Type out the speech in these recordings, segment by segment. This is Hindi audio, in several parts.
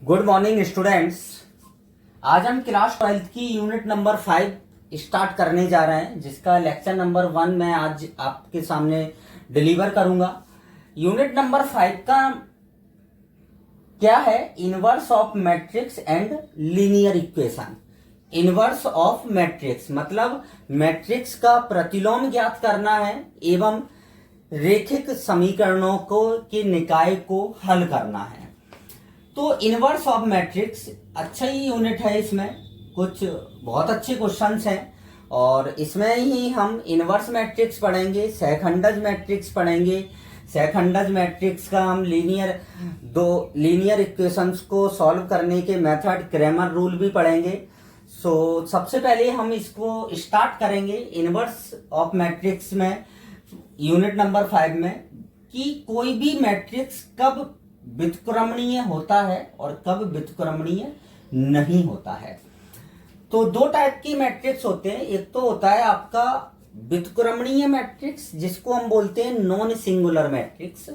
Good morning students. आज हम क्लास 12th की यूनिट नंबर 5 स्टार्ट करने जा रहे हैं, जिसका लेक्चर नंबर 1 मैं आज आपके सामने डिलीवर करूंगा। यूनिट नंबर 5 का क्या है? Inverse of matrix and linear equation. Inverse of matrix मतलब मैट्रिक्स का प्रतिलोम ज्ञात करना है एवं रेखिक समीकरणों को के निकाय को हल करना है। तो इनवर्स ऑफ मैट्रिक्स अच्छा ही यूनिट है। इसमें कुछ बहुत अच्छे क्वेश्चंस हैं और इसमें ही हम इनवर्स मैट्रिक्स पढ़ेंगे, सहखंडज मैट्रिक्स पढ़ेंगे। सहखंडज मैट्रिक्स का हम लीनियर इक्वेशंस को सॉल्व करने के मेथड, क्रैमर रूल भी पढ़ेंगे। सो सबसे पहले हम इसको स्टार्ट करेंगे इनवर्स ऑफ मैट्रिक्स में, यूनिट नंबर 5 में, कि कोई भी मैट्रिक्स कब व्युत्क्रमणीय होता है और कब व्युत्क्रमणीय नहीं होता है। तो दो टाइप की मैट्रिक्स होते हैं। एक तो होता है आपका व्युत्क्रमणीय मैट्रिक्स, जिसको हम बोलते हैं नॉन सिंगुलर मैट्रिक्स,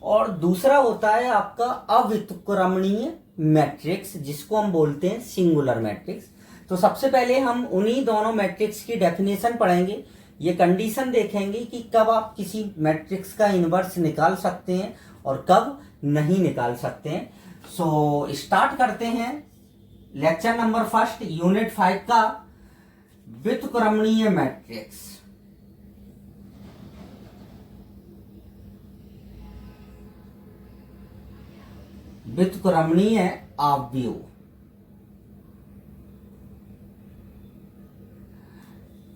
और दूसरा होता है आपका अव्युत्क्रमणीय मैट्रिक्स, जिसको हम बोलते हैं सिंगुलर मैट्रिक्स। तो सबसे पहले हम उन्हीं दोनों मैट्रिक्स की डेफिनेशन पढ़ेंगे। ये कंडीशन देखेंगे कि कब आप किसी मैट्रिक्स का इनवर्स निकाल सकते हैं और कब नहीं निकाल सकते हैं। सो स्टार्ट करते हैं लेक्चर नंबर 1 यूनिट 5 का व्युत्क्रमणीय मैट्रिक्स। व्युत्क्रमणीय आव्यूह।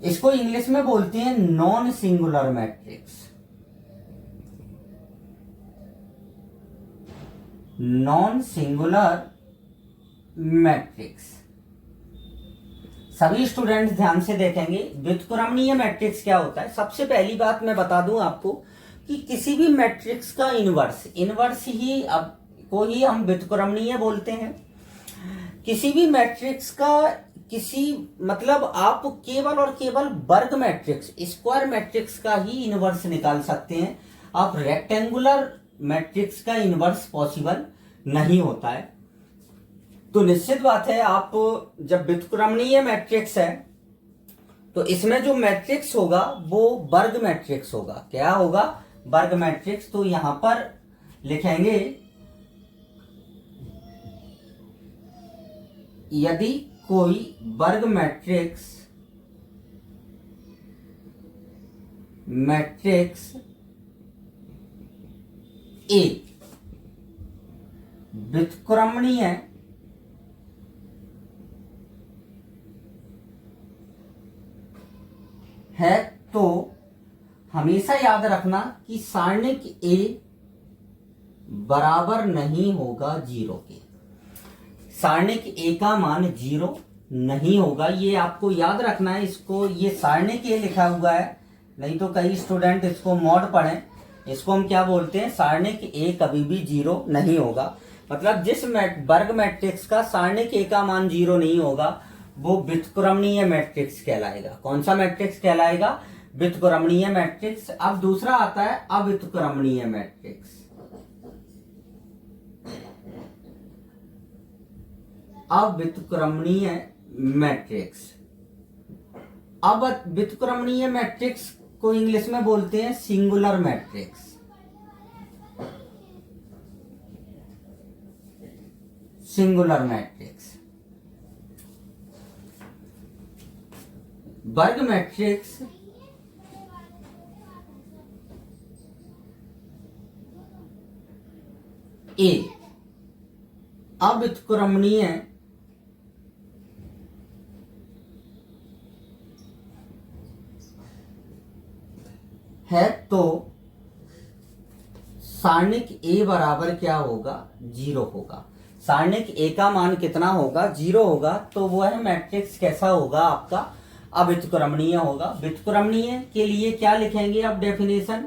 इसको इंग्लिश में बोलते हैं non singular matrix. Non singular matrix. सभी स्टूडेंट्स ध्यान से देखेंगे व्युत्क्रमणीय मैट्रिक्स क्या होता है। सबसे पहली बात मैं बता दूं आपको कि किसी भी मैट्रिक्स का इनवर्स ही को ही हम व्युत्क्रमणीय बोलते हैं। किसी भी मैट्रिक्स का मतलब आप केवल और केवल वर्ग मैट्रिक्स, स्क्वायर मैट्रिक्स का ही इनवर्स निकाल सकते हैं। आप रेक्टेंगुलर मैट्रिक्स का इनवर्स पॉसिबल नहीं होता है। तो निश्चित बात है, आप जब व्युत्क्रमणीय मैट्रिक्स है तो इसमें जो मैट्रिक्स होगा वो वर्ग मैट्रिक्स होगा। क्या होगा? वर्ग मैट्रिक्स। तो यहां पर लिखेंगे यदि कोई वर्ग मैट्रिक्स ए व्युत्क्रमणीय है तो हमेशा याद रखना कि सारणिक ए बराबर नहीं होगा 0 के। सारणिक ए का मान 0 नहीं होगा, ये आपको याद रखना है। इसको ये सारणिक ए लिखा हुआ है, नहीं तो कई स्टूडेंट इसको मॉड पढ़ें। इसको हम क्या बोलते हैं? सारणिक ए कभी भी 0 नहीं होगा। मतलब जिस वर्ग मैट्रिक्स का सारणिक ए का मान 0 नहीं होगा वो व्युत्क्रमणीय मैट्रिक्स कहलाएगा। कौन सा मैट्रिक्स कहलाएगा? व्युत्क्रमणीय मैट्रिक्स। अब दूसरा आता है अव्युत्क्रमणीय मैट्रिक्स। अव्युत्क्रमणीय मैट्रिक्स। अब व्युत्क्रमणीय मैट्रिक्स को इंग्लिश में बोलते हैं सिंगुलर मैट्रिक्स। Singular matrix. वर्ग मैट्रिक्स ए अव्युत्क्रमणीय है तो सारणिक ए बराबर क्या होगा? 0 होगा। सारणिक ए का मान कितना होगा? 0 होगा। तो वह मैट्रिक्स कैसा होगा? आपका अव्युत्क्रमणीय होगा। व्युत्क्रमणीय के लिए क्या लिखेंगे आप डेफिनेशन?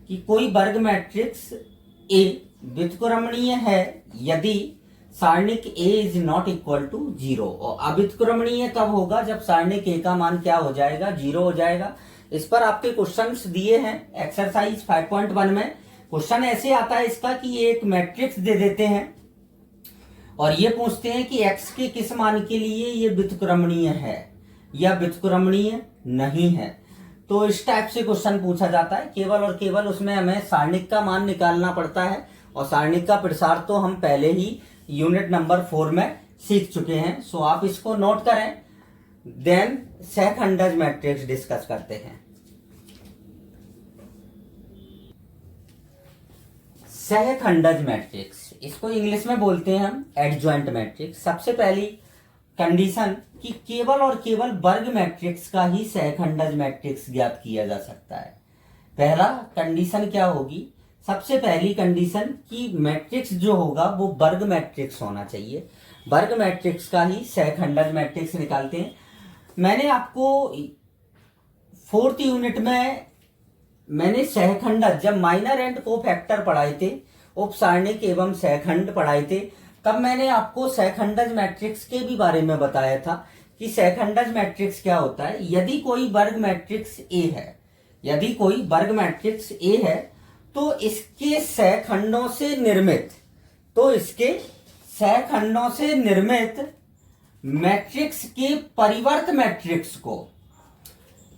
कि कोई वर्ग मैट्रिक्स ए व्युत्क्रमणीय है यदि सारणिक ए इज नॉट इक्वल टू 0। और अव्युत्क्रमणीय कब होगा? जब सारणिक ए का मान क्या हो जाएगा? 0 हो जाएगा। इस पर आपके क्वेश्चंस दिए हैं एक्सरसाइज 5.1 में। क्वेश्चन ऐसे आता है इसका कि एक मैट्रिक्स दे देते हैं और ये पूछते हैं कि x के किस मान के लिए ये व्युत्क्रमणीय है या व्युत्क्रमणीय नहीं है। तो इस टाइप से क्वेश्चन पूछा जाता है, केवल और केवल उसमें हमें सारणिक का मान निकालना पड़ता है, और सारणिक का प्रसार तो हम पहले ही यूनिट नंबर 4 में सीख चुके हैं। सो आप इसको नोट करें। देन सहखंडज मैट्रिक्स डिस्कस करते हैं। सहखंडज मैट्रिक्स, इसको इंग्लिश में बोलते हैं हम एडजॉइंट मैट्रिक्स। सबसे पहली कंडीशन कि केवल और केवल वर्ग मैट्रिक्स का ही सहखंडज मैट्रिक्स ज्ञात किया जा सकता है। पहला कंडीशन क्या होगी, सबसे पहली कंडीशन कि मैट्रिक्स जो होगा वो वर्ग मैट्रिक्स होना चाहिए। वर्ग मैट्रिक्स का ही सहखंडज मैट्रिक्स निकालते हैं। मैंने आपको 4th यूनिट में मैंने सहखंडज, जब माइनर एंड कोफैक्टर पढ़ाए थे, उपसारणिक एवं सहखंड पढ़ाए थे, तब मैंने आपको सहखंडज मैट्रिक्स के भी बारे में बताया था कि सहखंडज मैट्रिक्स क्या होता है। यदि कोई वर्ग मैट्रिक्स ए है, यदि कोई वर्ग मैट्रिक्स ए है, तो इसके सहखंडों से निर्मित, तो इसके सहखंडों से निर्मित मैट्रिक्स के परिवर्त मैट्रिक्स को,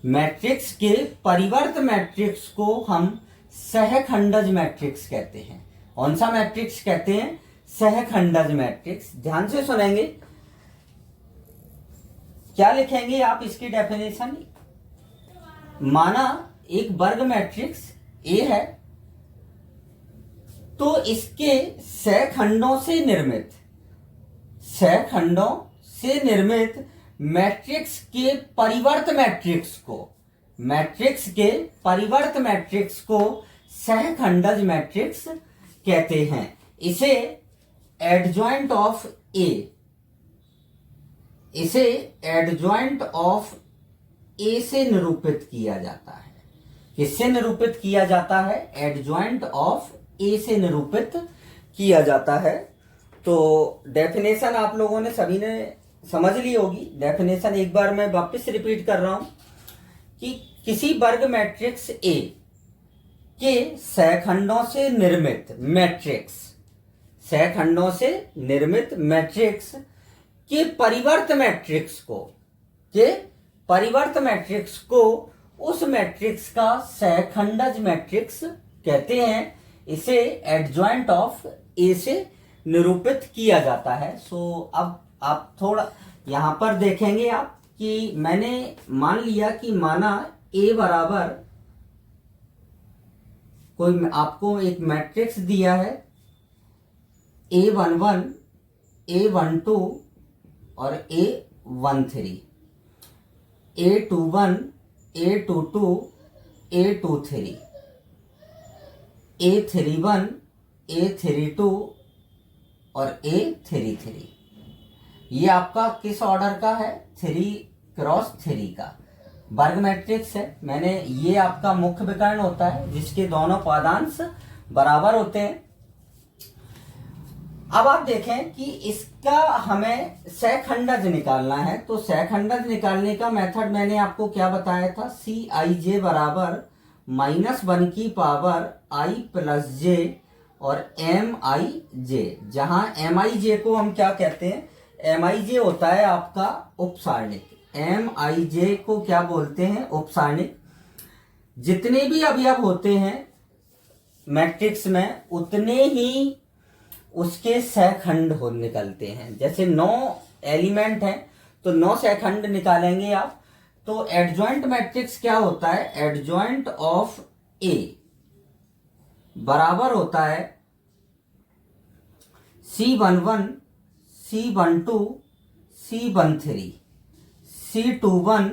मैट्रिक्स के परिवर्त मैट्रिक्स को हम सहखंडज मैट्रिक्स कहते हैं। कौन सा मैट्रिक्स कहते हैं? सहखंडज मैट्रिक्स। ध्यान से सुनेंगे, क्या लिखेंगे आप इसकी डेफिनेशन। माना एक वर्ग मैट्रिक्स ए है, तो इसके सहखंडों से निर्मित, सहखंडों से निर्मित मैट्रिक्स के परिवर्त मैट्रिक्स को, मैट्रिक्स के परिवर्त मैट्रिक्स को सहखंडज मैट्रिक्स कहते हैं। इसे एडजॉइंट ऑफ ए, इसे एडजॉइंट ऑफ ए से निरूपित किया जाता है। किससे निरूपित किया जाता है? एडजॉइंट ऑफ ए से निरूपित किया जाता है। तो डेफिनेशन आप लोगों ने सभी ने समझ ली होगी। डेफिनेशन एक बार मैं वापस रिपीट कर रहा हूं कि किसी वर्ग मैट्रिक्स ए के सहखंडों से निर्मित मैट्रिक्स, सहखंडों से निर्मित मैट्रिक्स के परिवर्त मैट्रिक्स को, के परिवर्त मैट्रिक्स को उस मैट्रिक्स का सहखंडज मैट्रिक्स कहते हैं। इसे एडजॉइंट ऑफ ए से निरूपित किया जाता है। सो अब आप थोड़ा यहां पर देखेंगे आप कि मैंने मान लिया कि माना ए बराबर, कोई आपको एक मैट्रिक्स दिया है A11, A12 और A13, A21, A22, A23, A31, A32 और A33। ये आपका किस ऑर्डर का है? 3x3 का वर्ग मैट्रिक्स है। मैंने, ये आपका मुख्य विकर्ण होता है जिसके दोनों पादांश बराबर होते हैं। अब आप देखें कि इसका हमें सहखंडज निकालना है। तो सहखंडज निकालने का मेथड मैंने आपको क्या बताया था? Cij बराबर -1 की पावर i प्लस जे और Mij, जहां Mij को हम क्या कहते हैं? Mij होता है आपका उपसारणिक। Mij को क्या बोलते हैं? उपसारणिक। जितने भी अवयव होते हैं मैट्रिक्स में, उतने ही उसके सहखंड हो निकलते हैं। जैसे 9 एलिमेंट हैं तो 9 सहखंड निकालेंगे आप। तो एडजॉइंट मैट्रिक्स क्या होता है? एडजॉइंट ऑफ ए बराबर होता है C11, C12, C13, C21,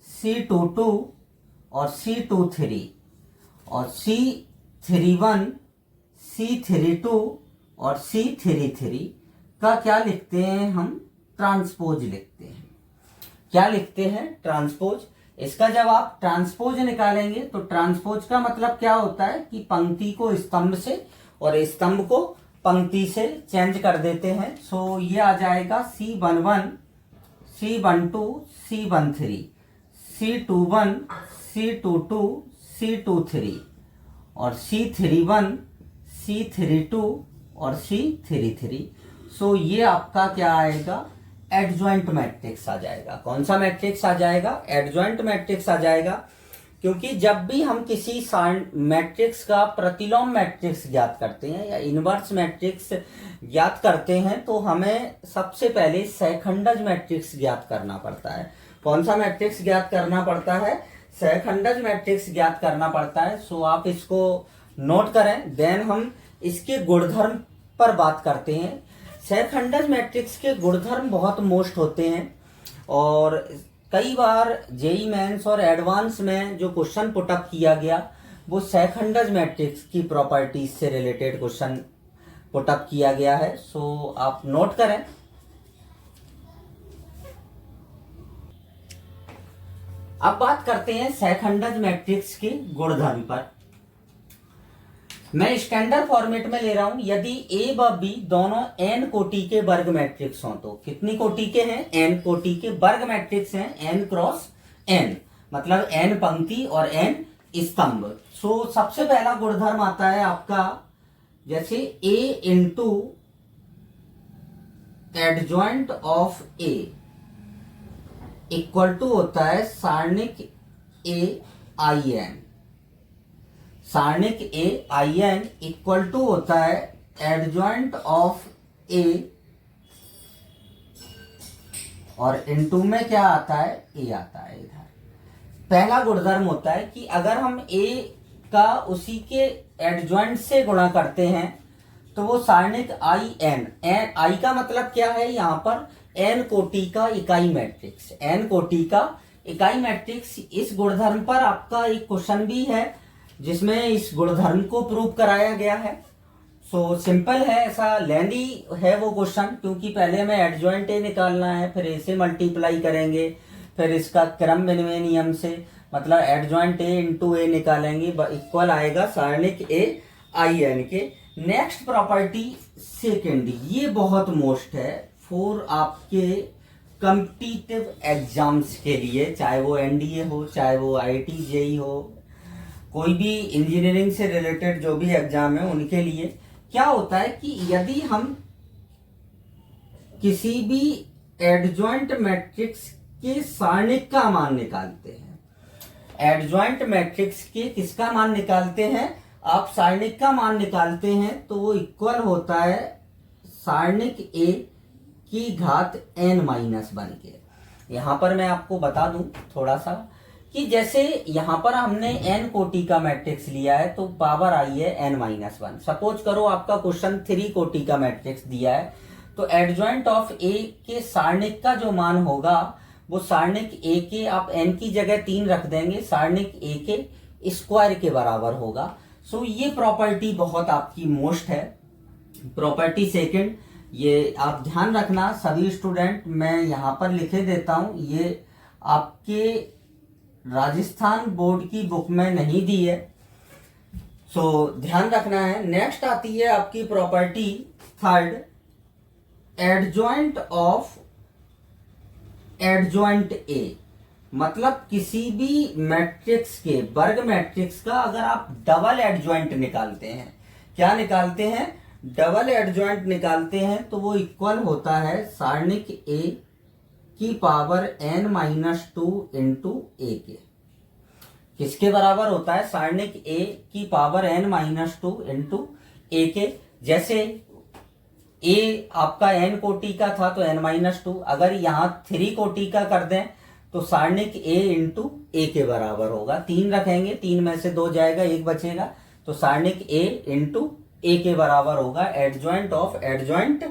C22 और C23 और C31, C32 और C33 का क्या लिखते हैं हम? ट्रांसपोज लिखते हैं। क्या लिखते हैं? ट्रांसपोज। इसका जब आप ट्रांसपोज निकालेंगे तो ट्रांसपोज का मतलब क्या होता है कि पंक्ति को स्तंभ से और स्तंभ को पंक्ति से चेंज कर देते हैं। सो ये आ जाएगा C11, C12, C13, C21, C22, C23 और C31, C32 और C33। सो ये आपका क्या आएगा, एडजॉइंट मैट्रिक्स आ जाएगा। कौन सा मैट्रिक्स आ जाएगा, एडजॉइंट मैट्रिक्स आ जाएगा। क्योंकि जब भी हम किसी मैट्रिक्स का प्रतिलोम मैट्रिक्स ज्ञात करते हैं या इनवर्स मैट्रिक्स ज्ञात करते हैं तो हमें सबसे पहले सहखंडज मैट्रिक्स ज्ञात करना पड़ता है। कौन सा मैट्रिक्स ज्ञात करना पड़ता है, सहखंडज मैट्रिक्स ज्ञात करना पड़ता है। सो आप इसको नोट करें, देन हम इसके गुणधर्म पर बात करते हैं। सहखंडज मैट्रिक्स के गुणधर्म बहुत मोस्ट होते हैं और कई बार जेई मेंस और एडवांस में जो क्वेश्चन पुटअप किया गया वो सहखंडज मैट्रिक्स की प्रॉपर्टीज से रिलेटेड क्वेश्चन पुटअप किया गया है। सो आप नोट करें। अब बात करते हैं सहखंडज मैट्रिक्स के गुणधर्म पर। मैं स्टैंडर्ड फॉर्मेट में ले रहा हूं। यदि ए व बी दोनों एन कोटि के वर्ग मैट्रिक्स हों तो कितनी कोटि के हैं, एन कोटि के वर्ग मैट्रिक्स हैं, एन क्रॉस एन, मतलब एन पंक्ति और एन स्तंभ। सो सबसे पहला गुणधर्म आता है आपका, जैसे A into adjoint of A equal to होता है सारणिक ए आई एन। सारणिक A I n equal to होता है एडजॉइंट ऑफ ए, और इनटू में क्या आता है, ए आता है इधर। पहला गुणधर्म होता है कि अगर हम ए का उसी के एडजॉइंट से गुणा करते हैं तो वो सारणिक आई एन, एन आई का मतलब क्या है यहां पर, एन कोटि का इकाई मैट्रिक्स, एन कोटि का इकाई मैट्रिक्स। इस गुणधर्म पर आपका एक क्वेश्चन भी है जिसमें इस गुणधर्म को प्रूव कराया गया है। सो सिंपल है, ऐसा लेंदी है वो क्वेश्चन, क्योंकि पहले हमें एडजॉइंट ए निकालना है, फिर ए से मल्टीप्लाई करेंगे, फिर इसका क्रम विनिमय नियम से मतलब एडजॉइंट ए इंटू ए निकालेंगे, इक्वल आएगा सारणिक ए आई एन के। नेक्स्ट प्रॉपर्टी सेकेंड, ये बहुत मोस्ट है फॉर आपके कॉम्पिटिटिव एग्जाम्स के लिए, चाहे वो एनडीए हो, चाहे वो आईआईटी जेई हो, कोई भी इंजीनियरिंग से रिलेटेड जो भी एग्जाम है उनके लिए। क्या होता है कि यदि हम किसी भी एडजॉइंट मैट्रिक्स के सारणिक का मान निकालते हैं, एडजॉइंट मैट्रिक्स के किसका मान निकालते हैं, आप सारणिक का मान निकालते हैं तो वो इक्वल होता है सारणिक ए की घात n माइनस वन के। यहां पर मैं आपको बता दूं थोड़ा सा कि जैसे यहां पर हमने n कोटि का मैट्रिक्स लिया है तो पावर आई है n माइनस वन। सपोज करो आपका क्वेश्चन 3 कोटि का मैट्रिक्स दिया है तो एडजॉइंट ऑफ ए के सारणिक का जो मान होगा वो सारणिक ए के आप n की जगह 3 रख देंगे, सारणिक ए के स्क्वायर के बराबर होगा। सो ये प्रॉपर्टी बहुत आपकी मोस्ट है। प्रॉपर्टी सेकंड, ये आप ध्यान रखना सभी स्टूडेंट, मैं यहां पर लिखे देता हूं, ये आपके राजस्थान बोर्ड की बुक में नहीं दी है, सो ध्यान रखना है। नेक्स्ट आती है आपकी property third, adjoint of adjoint A, मतलब किसी भी मैट्रिक्स के वर्ग मैट्रिक्स का अगर आप डबल एडजॉइंट निकालते हैं, क्या निकालते हैं, डबल एडजॉइंट निकालते हैं तो वो इक्वल होता है सारणिक ए की power n minus two into A के। किसके बराबर होता है, सारणिक ए की power n minus two into A के। जैसे ए आपका n कोटि का था तो n माइनस टू, अगर यहां 3 कोटि का कर दें तो सारणिक ए इंटू ए के बराबर होगा। 3 रखेंगे, 3 में से 2 जाएगा, 1 बचेगा, तो सारणिक ए इंटू ए के बराबर होगा एडजॉइंट ऑफ एडजॉइंट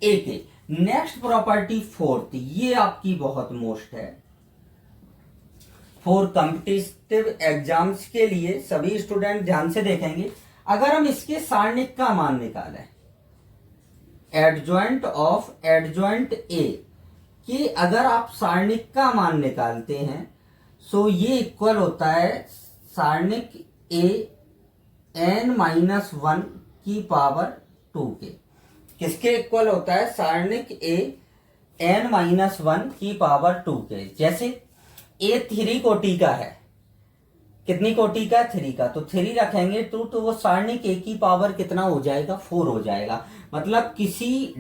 ए के। नेक्स्ट प्रॉपर्टी फोर्थ, ये आपकी बहुत मोस्ट है फॉर कॉम्पिटिटिव एग्जाम्स के लिए, सभी स्टूडेंट ध्यान से देखेंगे। अगर हम इसके सारणिक का मान निकालें, एडजॉइंट ऑफ एडजॉइंट ए कि अगर आप सारणिक का मान निकालते हैं सो ये इक्वल होता है सारणिक ए n माइनस वन की पावर 2 के। किसके इक्वल होता है, सारणिक ए n माइनस वन की पावर 2 के। जैसे ए 3 कोटि का है, कितनी कोटि का? 3 का। तो 3 रखेंगे तो वो सारणिक ए की पावर कितना हो जाएगा? 4 हो जाएगा। मतलब किसी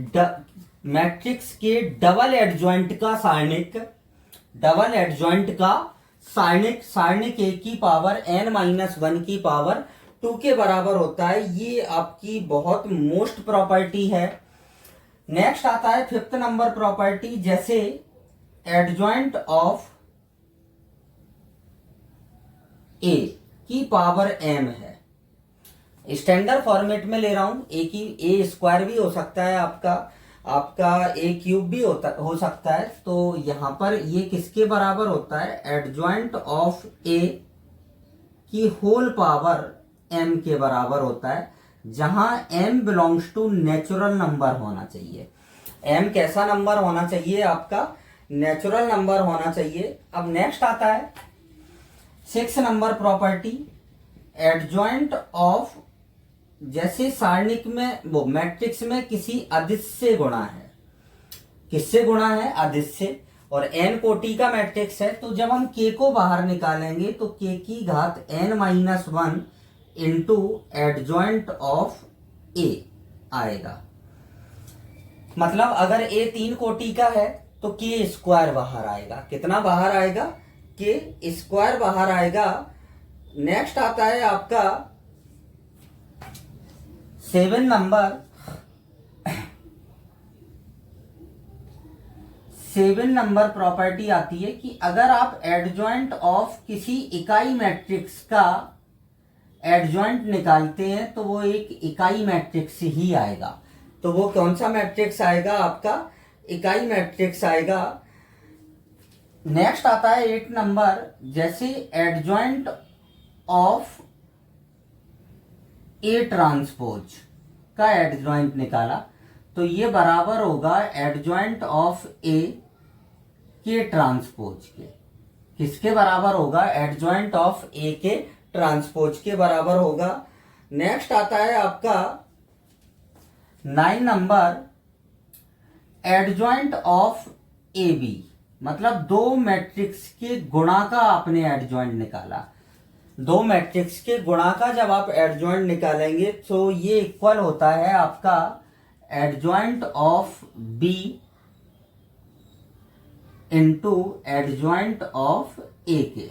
मैट्रिक्स के डबल एडजॉइंट का सारणिक, डबल एडजॉइंट का सारणिक, सारणिक ए की पावर n-1 की पावर 2 के बराबर होता है। ये आपकी बहुत मोस्ट प्रॉपर्टी है। नेक्स्ट आता है 5th नंबर प्रॉपर्टी, जैसे एडजॉइंट ऑफ ए की पावर m है। स्टैंडर्ड फॉर्मेट में ले रहा हूं, ए स्क्वायर भी हो सकता है, आपका ए क्यूब भी हो सकता है। तो यहां पर ये किसके बराबर होता है? एडजॉइंट ऑफ ए की होल पावर m के बराबर होता है, जहां m belongs to natural number होना चाहिए। m कैसा नंबर होना चाहिए? आपका नेचुरल नंबर होना चाहिए। अब नेक्स्ट आता है 6 नंबर प्रॉपर्टी, एडजॉइंट ऑफ, जैसे सारणिक में वो मैट्रिक्स में किसी अदिश से गुणा है। किससे गुणा है? अदिश से। और n कोटि का मैट्रिक्स है, तो जब हम k को बाहर निकालेंगे तो k की घात n-1 into adjoint of a आएगा। मतलब अगर a 3 कोटि का है तो k स्क्वायर बाहर आएगा। कितना बाहर आएगा? k स्क्वायर बाहर आएगा। नेक्स्ट आता है आपका 7 नंबर प्रॉपर्टी आती है कि अगर आप एडजॉइंट ऑफ किसी इकाई मैट्रिक्स का एडजॉइंट निकालते हैं तो वो एक इकाई मैट्रिक्स ही आएगा। तो वो कौन सा मैट्रिक्स आएगा? आपका इकाई मैट्रिक्स आएगा। नेक्स्ट आता है 8 नंबर, जैसे एडजॉइंट ऑफ ए ट्रांसपोज का एडजॉइंट निकाला तो ये बराबर होगा एडजॉइंट ऑफ ए के ट्रांसपोज के। किसके बराबर होगा? एडजॉइंट ऑफ ए के ट्रांसपोज के बराबर होगा। नेक्स्ट आता है आपका 9 number, adjoint of A B. मतलब दो मैट्रिक्स के गुणा का आपने एडजॉइंट निकाला। दो मैट्रिक्स के गुणा का जब आप एडजॉइंट निकालेंगे तो ये इक्वल होता है आपका adjoint of B into adjoint of A के।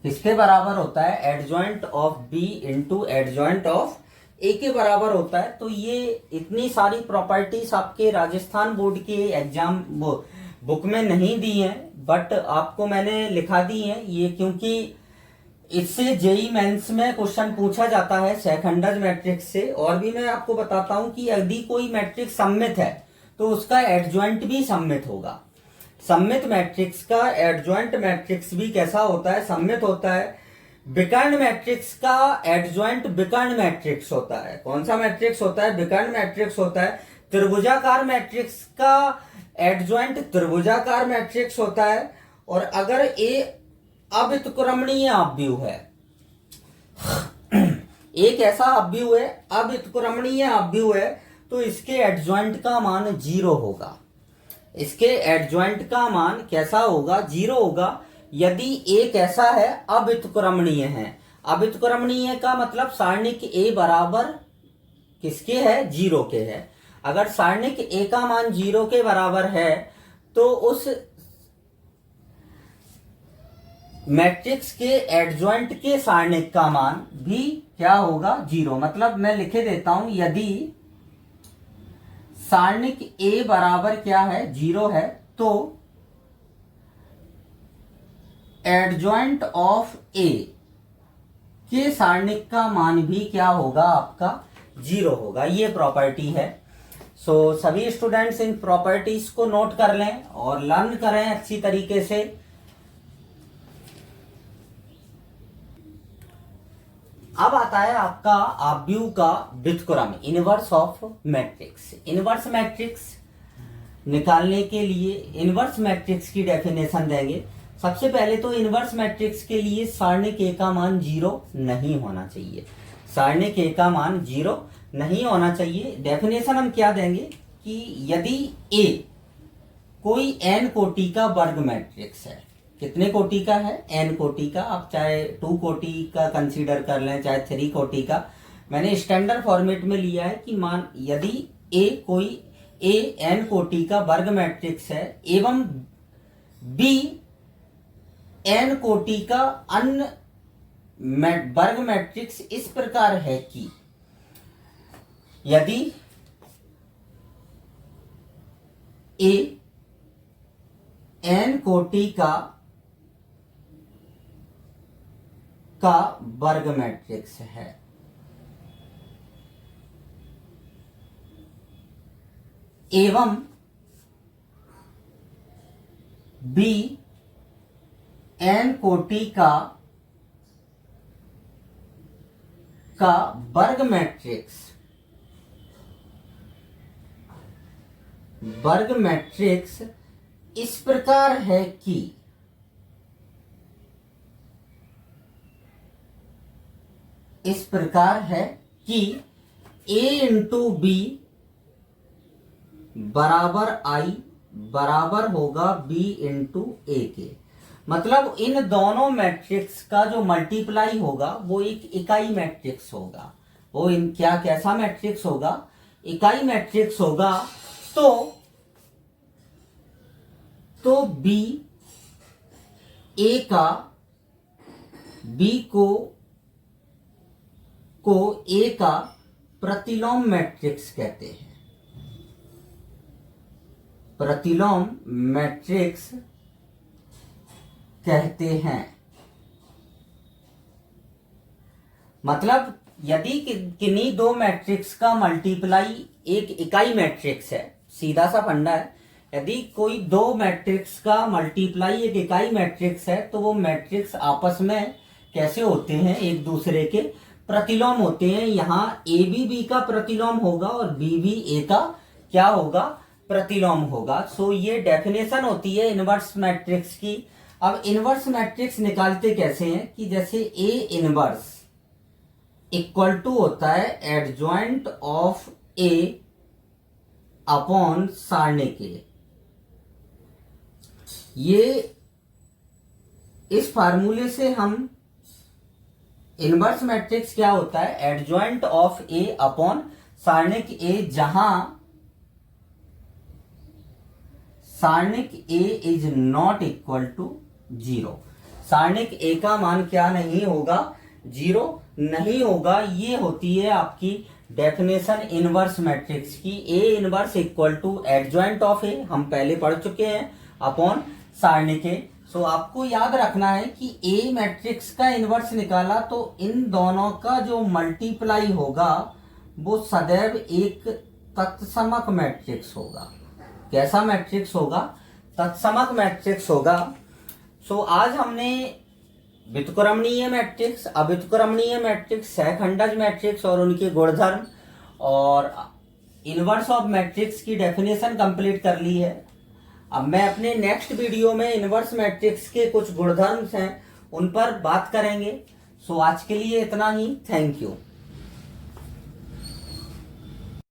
किसके बराबर होता है? Adjoint of B into adjoint of A के बराबर होता है। तो ये इतनी सारी प्रॉपर्टीज आपके राजस्थान बोर्ड के एग्जाम बुक में नहीं दी हैं, बट आपको मैंने लिखा दी है ये, क्योंकि इससे जेई मेंस में क्वेश्चन पूछा जाता है सेकंडज मैट्रिक्स से। और भी मैं आपको बताता हूं कि यदि कोई मैट्रिक्स सममित है तो उसका एडजॉइंट भी सममित होगा। सममित मैट्रिक्स का एडजॉइंट मैट्रिक्स भी कैसा होता है? सममित होता है। विकर्ण मैट्रिक्स का एडजॉइंट विकर्ण मैट्रिक्स होता है। कौन सा मैट्रिक्स होता है? विकर्ण मैट्रिक्स होता है। त्रिभुजाकार मैट्रिक्स का एडजॉइंट त्रिभुजाकार मैट्रिक्स होता है। और अगर ए अव्युत्क्रमणीय अव्यूह है, एक ऐसा अव्यूह है, अव्युत्क्रमणीय अव्यूह है, तो इसके एडजॉइंट का मान 0 होगा। इसके एडजॉइंट का मान कैसा होगा? 0 होगा। यदि ए कैसा है? अव्युत्क्रमणीय है। अव्युत्क्रमणीय का मतलब सारणिक ए बराबर किसके है? 0 के है। अगर सारणिक ए का मान 0 के बराबर है तो उस मैट्रिक्स के एडजॉइंट के सारणिक का मान भी क्या होगा? 0। मतलब मैं लिखे देता हूं, यदि सारणिक ए बराबर क्या है? 0 है, तो एडजॉइंट ऑफ ए के सारणिक का मान भी क्या होगा? आपका 0 होगा। ये प्रॉपर्टी है। सो सभी स्टूडेंट्स इन प्रॉपर्टीज को नोट कर लें और लर्न करें अच्छी तरीके से। अब आता है आपका आव्यूह का व्युत्क्रम, inverse of matrix. Inverse matrix निकालने के लिए इनवर्स मैट्रिक्स की डेफिनेशन देंगे। सबसे पहले तो इनवर्स मैट्रिक्स के लिए सारणिक ए का मान 0 नहीं होना चाहिए। सारणिक ए का मान 0 नहीं होना चाहिए। डेफिनेशन हम क्या देंगे कि यदि ए कोई n कोटि का वर्ग मैट्रिक्स है, कितने कोटि का है? n कोटि का। आप चाहे 2 कोटि का कंसीडर कर लें, चाहे 3 कोटि का। मैंने स्टैंडर्ड फॉर्मेट में लिया है कि मान यदि A कोई A n कोटि का वर्ग मैट्रिक्स है एवं B n कोटि का अन्य वर्ग मैट्रिक्स इस प्रकार है कि यदि A n कोटि का वर्ग मैट्रिक्स है एवं B n कोटि का वर्ग मैट्रिक्स इस प्रकार है कि A इंटू B बराबर I बराबर होगा B इंटू A के। मतलब इन दोनों मैट्रिक्स का जो मल्टीप्लाई होगा वो एक इकाई मैट्रिक्स होगा। वो इन कैसा मैट्रिक्स होगा? इकाई मैट्रिक्स होगा। तो B A का B को A का प्रतिलोम मैट्रिक्स कहते हैं। प्रतिलोम मैट्रिक्स कहते हैं। मतलब यदि किन्हीं दो मैट्रिक्स का मल्टीप्लाई एक इकाई मैट्रिक्स है, सीधा सा फंडा है। यदि कोई दो मैट्रिक्स का मल्टीप्लाई एक इकाई मैट्रिक्स है तो वो मैट्रिक्स आपस में कैसे होते हैं? एक दूसरे के प्रतिलोम होते हैं। यहाँ ए बी बी का प्रतिलोम होगा और बी बी ए का क्या होगा? प्रतिलोम होगा। सो ये डेफिनेशन होती है इनवर्स मैट्रिक्स की। अब इनवर्स मैट्रिक्स निकालते कैसे हैं कि जैसे ए इनवर्स इक्वल टू होता है एडजॉइंट ऑफ ए अपॉन सारणी के। ये इस फार्मूले से हम इनवर्स मैट्रिक्स क्या होता है? एडजॉइंट ऑफ ए अपॉन सारणिक ए, जहां सारणिक ए इज नॉट इक्वल टू 0। सारणिक ए का मान क्या नहीं होगा? 0 नहीं होगा। ये होती है आपकी डेफिनेशन इनवर्स मैट्रिक्स की। A inverse equal to adjoint of A, हम पहले पढ़ चुके हैं, अपॉन सारणिक ए। सो आपको याद रखना है कि ए मैट्रिक्स का इनवर्स निकाला तो इन दोनों का जो मल्टीप्लाई होगा वो सदैव एक तत्समक मैट्रिक्स होगा। कैसा मैट्रिक्स होगा? तत्समक मैट्रिक्स होगा। सो आज हमने व्युत्क्रमणीय मैट्रिक्स, अव्युत्क्रमणीय मैट्रिक्स, सहखंडज मैट्रिक्स और उनके गुणधर्म और इनवर्स ऑफ मैट्रिक्स की डेफिनेशन कंप्लीट कर ली है। अब मैं अपने नेक्स्ट वीडियो में इनवर्स मैट्रिक्स के कुछ गुणधर्म हैं उन पर बात करेंगे। सो आज के लिए इतना ही। Thank you.